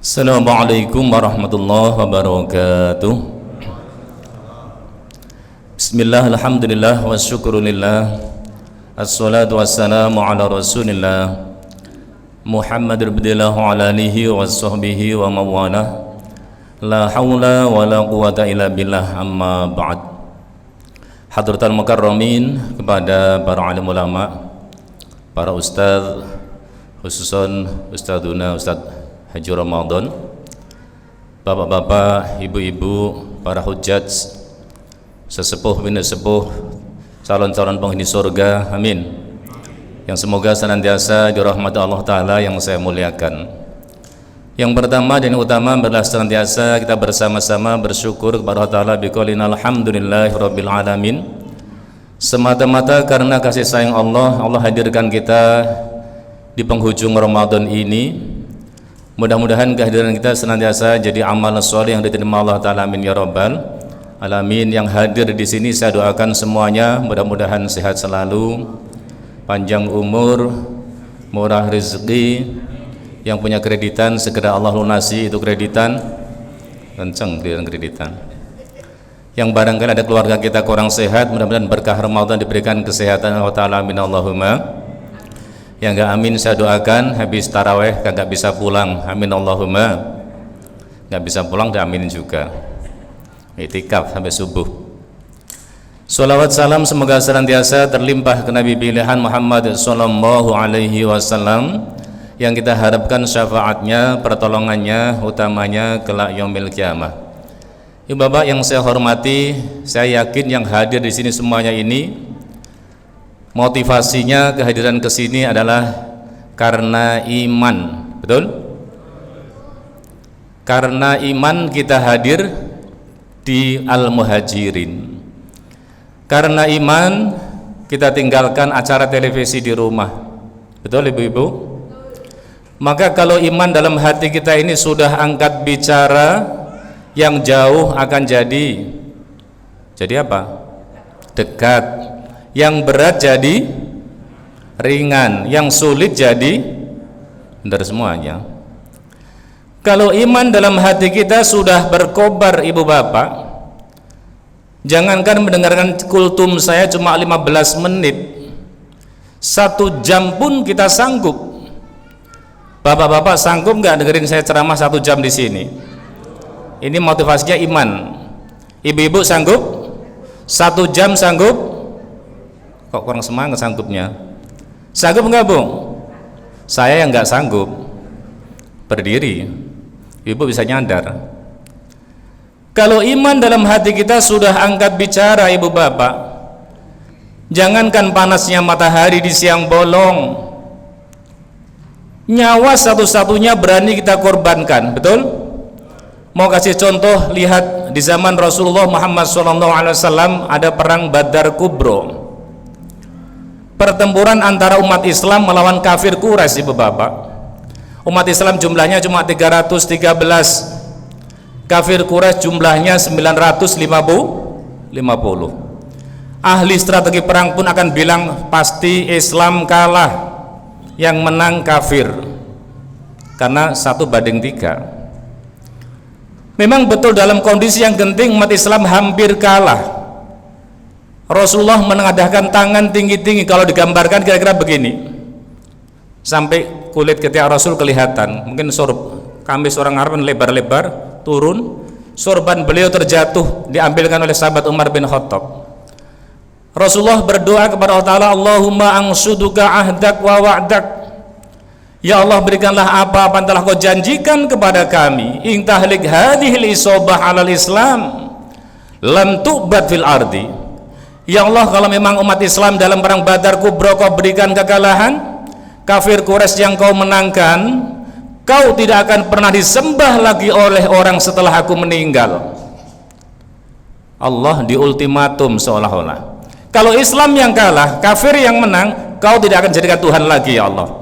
Assalamualaikum warahmatullahi wabarakatuh. Bismillah, alhamdulillah, wa syukurulillah, assalatu wassalamu ala rasulillah Muhammad ibnillah wa ala alihi wa sahbihi wa mawalah. La hawla wa la quwata illa billah, amma ba'd. Hadratul mukarramin, kepada para alim ulama, para ustadz, khususon ustadzuna Ustadz Haji Ramadan, bapak-bapak, ibu-ibu, para hujjaj, sesepuh bini sepuh, calon-calon penghuni surga, amin. Yang semoga senantiasa dirahmati Allah Ta'ala yang saya muliakan. Yang pertama dan yang utama adalah senantiasa kita bersama-sama bersyukur kepada Allah Ta'ala biqaulin alhamdulillahi rabbil alamin. Semata-mata karena kasih sayang Allah, Allah hadirkan kita di penghujung Ramadan ini. Mudah-mudahan kehadiran kita senantiasa jadi amal soleh yang diterima Allah Ta'ala, amin ya rabbal alamin. Yang hadir di sini saya doakan semuanya mudah-mudahan sehat selalu, panjang umur, murah rezeki. Yang punya kreditan segera Allah lunasi itu kreditan, kenceng kreditan. Yang barangkali ada keluarga kita kurang sehat, mudah-mudahan berkah Ramadan diberikan kesehatan Allah Ta'ala, amin Allahumma. Yang enggak amin saya doakan habis taraweh kagak bisa pulang, amin Allahumma. Enggak bisa pulang dan amin juga. Itikaf sampai subuh. Salawat salam semoga senantiasa terlimpah ke Nabi pilihan Muhammad sallallahu alaihi wasallam yang kita harapkan syafaatnya, pertolongannya, utamanya kelak yaumil kiamah. Ibu bapak yang saya hormati, saya yakin yang hadir di sini semuanya ini motivasinya kehadiran ke sini adalah karena iman, betul? Karena iman kita hadir di Al-Muhajirin. Karena iman kita tinggalkan acara televisi di rumah, betul ibu-ibu? Maka kalau iman dalam hati kita ini sudah angkat bicara, yang jauh akan jadi apa? Dekat. Yang berat jadi ringan, yang sulit jadi benar semuanya. Kalau iman dalam hati kita sudah berkobar ibu bapak, jangankan mendengarkan kultum saya cuma 15 menit, 1 jam pun kita sanggup. Bapak-bapak sanggup nggak dengerin saya ceramah 1 jam di sini? Ini motivasinya iman. Ibu-ibu sanggup? 1 jam sanggup? Kok kurang semangat sanggupnya? Sanggup nggak bu? Saya yang nggak sanggup berdiri. Ibu bisa nyandar. Kalau iman dalam hati kita sudah angkat bicara ibu bapak, jangankan panasnya matahari di siang bolong, nyawa satu-satunya berani kita korbankan, betul? Mau kasih contoh, lihat di zaman Rasulullah Muhammad SAW ada perang Badar Kubro, pertempuran antara umat Islam melawan kafir Quraisy ibu bapak. Umat Islam jumlahnya cuma 313, kafir Quraisy jumlahnya 950. Ahli strategi perang pun akan bilang pasti Islam kalah, yang menang kafir, karena 1:3. Memang betul dalam kondisi yang genting umat Islam hampir kalah. Rasulullah menengadahkan tangan tinggi-tinggi, kalau digambarkan kira-kira begini, sampai kulit ketiak Rasul kelihatan. Mungkin kamis orang Arab lebar-lebar turun, sorban beliau terjatuh, diambilkan oleh sahabat Umar bin Khattab. Rasulullah berdoa kepada Allah Ta'ala, Allahumma angsuduka ahdak wa wa'dak. Ya Allah, berikanlah apa-apa yang telah kau janjikan kepada kami. In tahlik hadhil isobah alal Islam lam tu'bad fil ardi. Ya Allah, kalau memang umat Islam dalam perang Badar Kubro kau berikan kekalahan, kafir Quraisy yang kau menangkan, kau tidak akan pernah disembah lagi oleh orang setelah aku meninggal. Allah di ultimatum seolah-olah. Kalau Islam yang kalah, kafir yang menang, kau tidak akan jadikan Tuhan lagi ya Allah.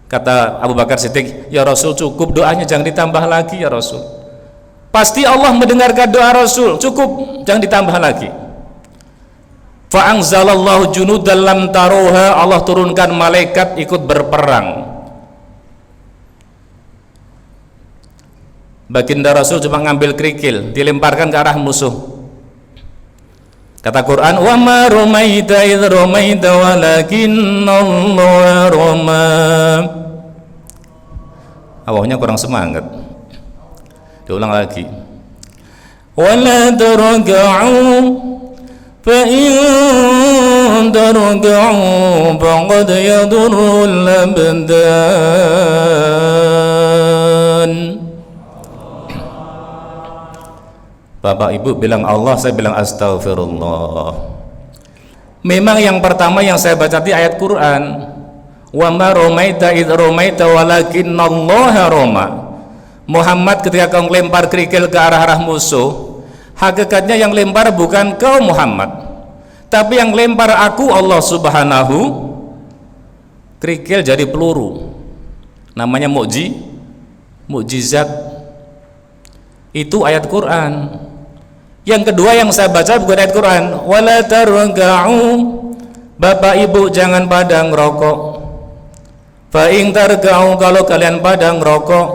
Kata Abu Bakar Siddiq, ya Rasul cukup doanya, jangan ditambah lagi ya Rasul. Pasti Allah mendengarkan doa Rasul, cukup, jangan ditambah lagi. Fa'anzalallahu junudan lam taruha, Allah turunkan malaikat ikut berperang. Baginda Rasul cuma ngambil kerikil, dilemparkan ke arah musuh. Kata Quran, wa ma ramaita idh ramaita walakinnallaha rama. Awalnya kurang semangat. Diulang lagi. Wala tarka'u fa in tarka'u faqad yadurrul abdan. Bapak Ibu bilang Allah, saya bilang astagfirullah. Memang yang pertama yang saya baca di ayat Quran, wa ma ramaita idh ramaita walakinnallaha rama. Muhammad, ketika kau lempar kerikil ke arah musuh, hakikatnya yang lempar bukan kau Muhammad, tapi yang lempar aku Allah Subhanahu. Kerikil jadi peluru, namanya mukjizat. Itu ayat Quran. Yang kedua yang saya baca bukan ayat Quran, wala tarka'u. Bapak Ibu jangan pada ngerokok. Fa in tarka'u, kalau kalian pada ngerokok,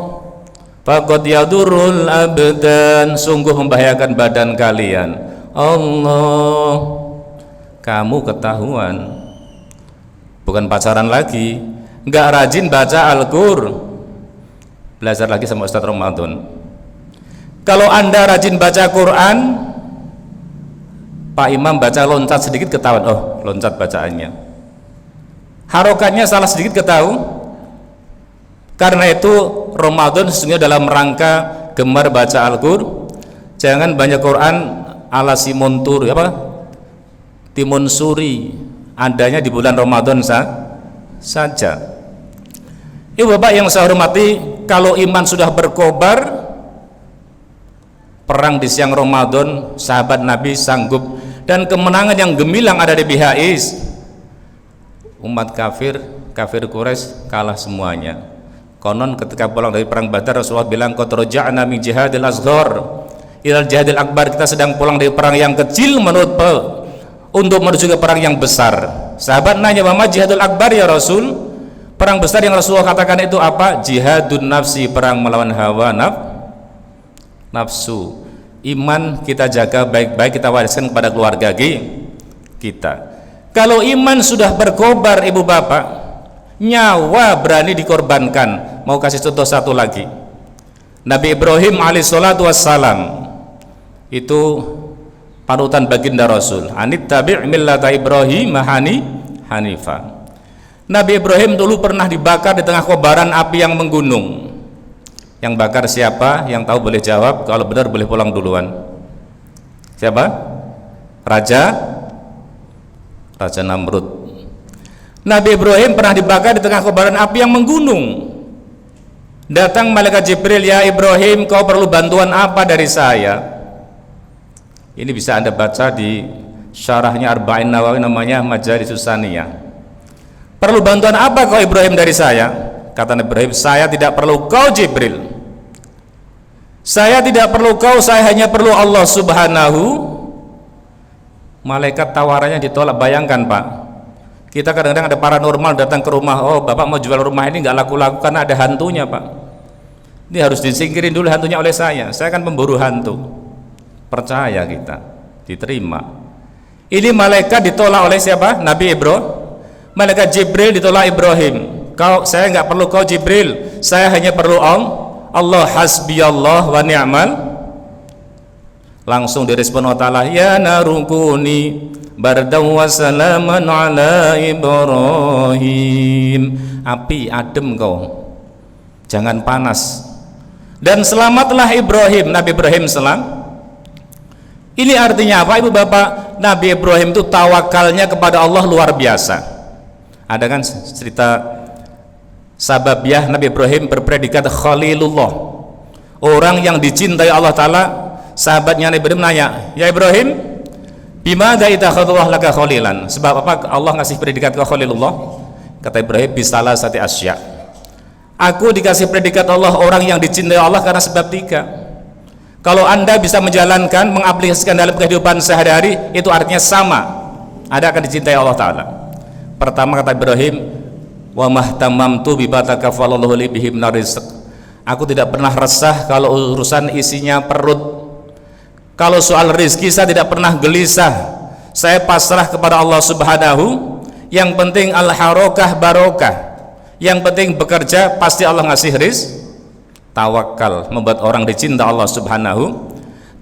faqad yadurrul abdan, sungguh membahayakan badan kalian. Allah, kamu ketahuan bukan pacaran lagi, nggak rajin baca Al-Qur'an. Belajar lagi sama Ustadz Ramadan. Kalau Anda rajin baca Quran, Pak Imam baca loncat sedikit ketahuan, oh loncat bacaannya. Harokatnya salah sedikit ketahuan. Karena itu Ramadan sesungguhnya dalam rangka gemar baca Al-Qur'an. Jangan banyak Quran ala Simon Tur, Timun Suri, adanya di bulan Ramadan saja. Ibu bapak yang saya hormati, kalau iman sudah berkobar, perang di siang Ramadan sahabat Nabi sanggup, dan kemenangan yang gemilang ada di pihak umat kafir Quraisy kalah semuanya. Konon ketika pulang dari perang Badar, Rasulullah bilang, qad raja'na min jihadil asghar ilal jihadil akbar, kita sedang pulang dari perang yang kecil untuk menuju ke perang yang besar. Sahabat nanya, "Mama jihadul akbar ya Rasul?" Perang besar yang Rasulullah katakan itu apa? Jihadun nafsi, perang melawan hawa nafsu. Iman kita jaga baik-baik, kita wariskan kepada keluarga kita. Kalau iman sudah berkobar ibu bapak, nyawa berani dikorbankan. Mau kasih contoh satu lagi, Nabi Ibrahim alaihissalatu wassalam, itu panutan baginda Rasul, anittabi' millata Ibrahim hanifa. Nabi Ibrahim dulu pernah dibakar di tengah kobaran api yang menggunung. Yang bakar siapa? Yang tahu boleh jawab, kalau benar boleh pulang duluan. Siapa? Raja Namrud. Nabi Ibrahim pernah dibakar di tengah kobaran api yang menggunung. Datang malaikat Jibril, ya Ibrahim, kau perlu bantuan apa dari saya? Ini bisa Anda baca di syarahnya Arba'in Nawawi, namanya Majalisus Saniyah. Perlu bantuan apa kau Ibrahim dari saya? Kata Nabi Ibrahim, saya tidak perlu kau Jibril, saya tidak perlu kau, saya hanya perlu Allah Subhanahu. Malaikat tawarannya ditolak. Bayangkan Pak, kita kadang-kadang ada paranormal datang ke rumah, oh bapak mau jual rumah ini nggak laku-laku karena ada hantunya Pak, ini harus disingkirin dulu hantunya oleh saya akan memburu hantu. Percaya kita, diterima. Ini malaikat ditolak oleh siapa? Nabi Ibrahim. Malaikat Jibril ditolak Ibrahim, saya nggak perlu kau Jibril, saya hanya perlu Allah, hasbiyallah wa ni'mal. Langsung direspon Allah Ta'ala, ya narukuni bardaw wa salaman ala Ibrahim, api adem kau, jangan panas, dan selamatlah Ibrahim. Nabi Ibrahim selam. Ini artinya apa ibu bapak? Nabi Ibrahim itu tawakalnya kepada Allah luar biasa. Ada kan cerita sababiah, Nabi Ibrahim berpredikat Khalilullah, orang yang dicintai Allah Ta'ala. Sahabatnya Nabi Ibrahim nanya, ya Ibrahim, bimada itakhadullah laka khalilan, sebab apa Allah ngasih predikat ke Khalilullah? Kata Ibrahim, bisalah sati asya, aku dikasih predikat Allah orang yang dicintai Allah karena sebab 3. Kalau Anda bisa menjalankan, mengaplikasikan dalam kehidupan sehari-hari, itu artinya sama, Anda akan dicintai Allah Ta'ala. Pertama kata Ibrahim, wa mahtamamtu bibataka falallahu li bihim narizq, Aku tidak pernah resah kalau urusan isinya perut. Kalau soal rezeki saya tidak pernah gelisah. Saya pasrah kepada Allah Subhanahu. Yang penting al-harokah barokah. Yang penting bekerja pasti Allah ngasih rizki. Tawakal membuat orang dicinta Allah Subhanahu.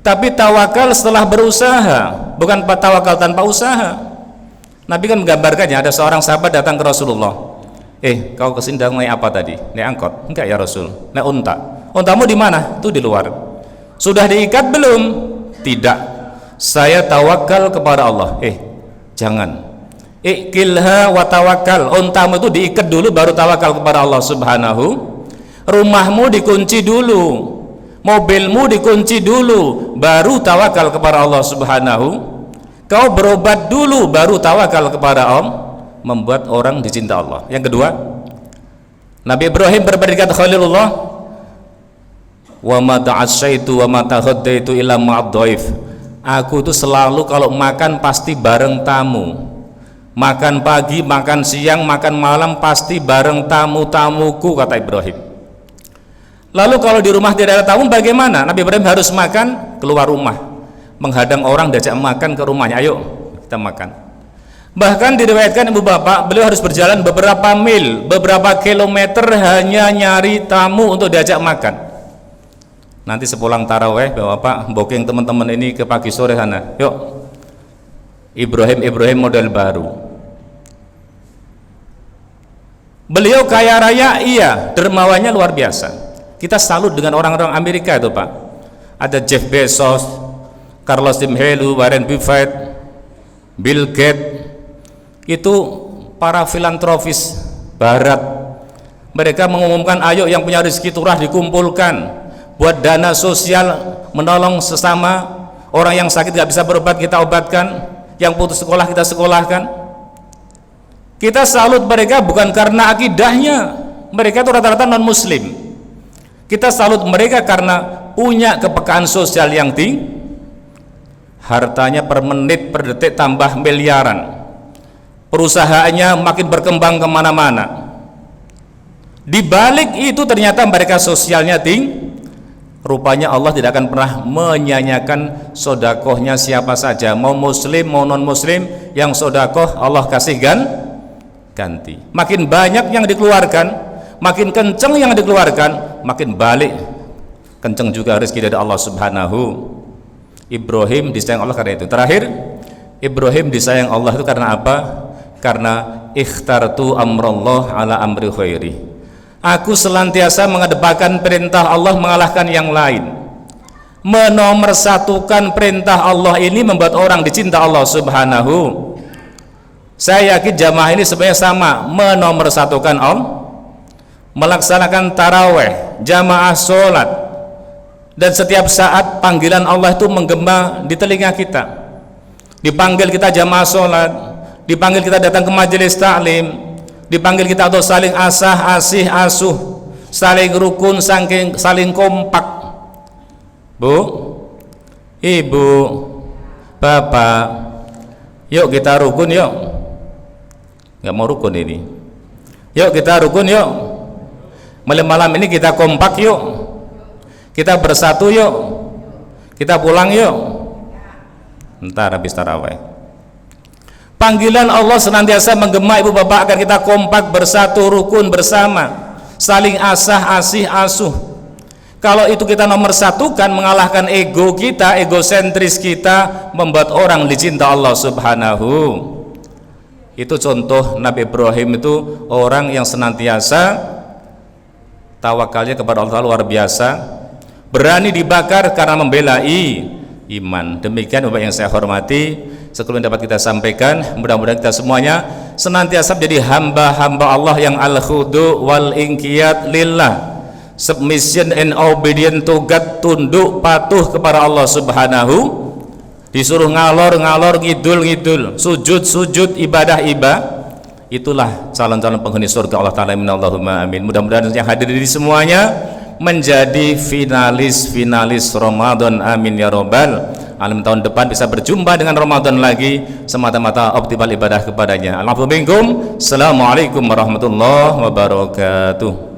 Tapi tawakal setelah berusaha, bukan tawakal tanpa usaha. Nabi kan menggambarkannya, ada seorang sahabat datang ke Rasulullah. Kau kesini datang naik apa tadi? Naik angkot? Enggak ya Rasul, naik unta. Untamu di mana? Tuh di luar. Sudah diikat belum? Tidak. Saya tawakal kepada Allah. Jangan. Ikilha wa tawakal. Untamu itu diikat dulu baru tawakal kepada Allah Subhanahu. Rumahmu dikunci dulu, mobilmu dikunci dulu, baru tawakal kepada Allah Subhanahu. Kau berobat dulu, baru tawakal kepada Allah. Membuat orang dicinta Allah. Yang kedua, Nabi Ibrahim berpredikat Khalilullah, wa ma ta'asyaitu wa ma tahaddaitu illa ma'ad-dhaif. Aku itu selalu kalau makan pasti bareng tamu. Makan pagi, makan siang, makan malam pasti bareng tamu-tamuku, kata Ibrahim. Lalu kalau di rumah tidak ada tamu bagaimana? Nabi Ibrahim harus makan keluar rumah, menghadang orang diajak makan ke rumahnya. Ayo kita makan. Bahkan diriwayatkan ibu bapak, beliau harus berjalan beberapa mil, beberapa kilometer hanya nyari tamu untuk diajak makan. Nanti sepulang taraweh, bapak booking teman-teman ini ke pagi sore sana. Yuk, Ibrahim model baru. Beliau kaya raya, iya, dermawannya luar biasa. Kita salut dengan orang-orang Amerika itu pak. Ada Jeff Bezos, Carlos Slim, Warren Buffett, Bill Gates. Itu para filantropis barat. Mereka mengumumkan, ayo yang punya rezeki turah dikumpulkan, buat dana sosial, menolong sesama. Orang yang sakit gak bisa berobat kita obatkan, yang putus sekolah kita sekolahkan. Kita salut mereka bukan karena akidahnya, mereka itu rata-rata non muslim. Kita salut mereka karena punya kepekaan sosial yang tinggi. Hartanya per menit per detik tambah miliaran. Perusahaannya makin berkembang kemana-mana. Di balik itu ternyata mereka sosialnya tinggi. Rupanya Allah tidak akan pernah menyanyiakan sodakohnya siapa saja, mau muslim mau non muslim, yang sodakoh Allah kasih ganti. Makin banyak yang dikeluarkan, makin kenceng yang dikeluarkan, makin balik kenceng juga rezeki dari Allah Subhanahu. Ibrahim disayang Allah karena itu. Terakhir, Ibrahim disayang Allah itu karena apa? Karena ikhtartu amrullah ala amri khairi. Aku senantiasa mengedepankan perintah Allah mengalahkan yang lain. Menomorsatukan perintah Allah ini membuat orang dicinta Allah Subhanahu. Saya yakin jamaah ini sebenarnya sama, menomorsatukan Allah, melaksanakan taraweh, jamaah sholat, dan setiap saat panggilan Allah itu menggema di telinga kita. Dipanggil kita jamaah sholat, dipanggil kita datang ke majelis taklim, dipanggil kita untuk saling asah, asih, asuh, saling rukun, saling kompak. Bu, ibu, bapak, yuk kita rukun yuk. Nggak mau rukun ini. Yuk kita rukun yuk. Malam ini kita kompak yuk. Kita bersatu yuk. Kita pulang yuk. Ntar habis tarawih. Panggilan Allah senantiasa menggema ibu bapak agar kita kompak, bersatu, rukun bersama, saling asah, asih, asuh. Kalau itu kita nomor satukan, mengalahkan ego kita, egosentris kita, membuat orang dicinta Allah Subhanahu. Itu contoh Nabi Ibrahim itu orang yang senantiasa tawakalnya kepada Allah luar biasa, berani dibakar karena membela iman. Demikian bapak yang saya hormati, sebelum dapat kita sampaikan, mudah-mudahan kita semuanya senantiasa menjadi hamba-hamba Allah yang al-khudu wal inqiyad lillah, submission and obedient to God, tunduk patuh kepada Allah Subhanahu. Disuruh ngalor-ngalor, ngidul-ngidul, sujud-sujud, ibadah-ibadah. Itulah calon-calon penghuni surga Allah Ta'ala. Allahumma amin. Mudah-mudahan yang hadir di semuanya menjadi finalis Ramadan, amin ya robbal alamin. Tahun depan bisa berjumpa dengan Ramadan lagi, semata-mata optimal ibadah kepadanya. Assalamualaikum warahmatullahi wabarakatuh.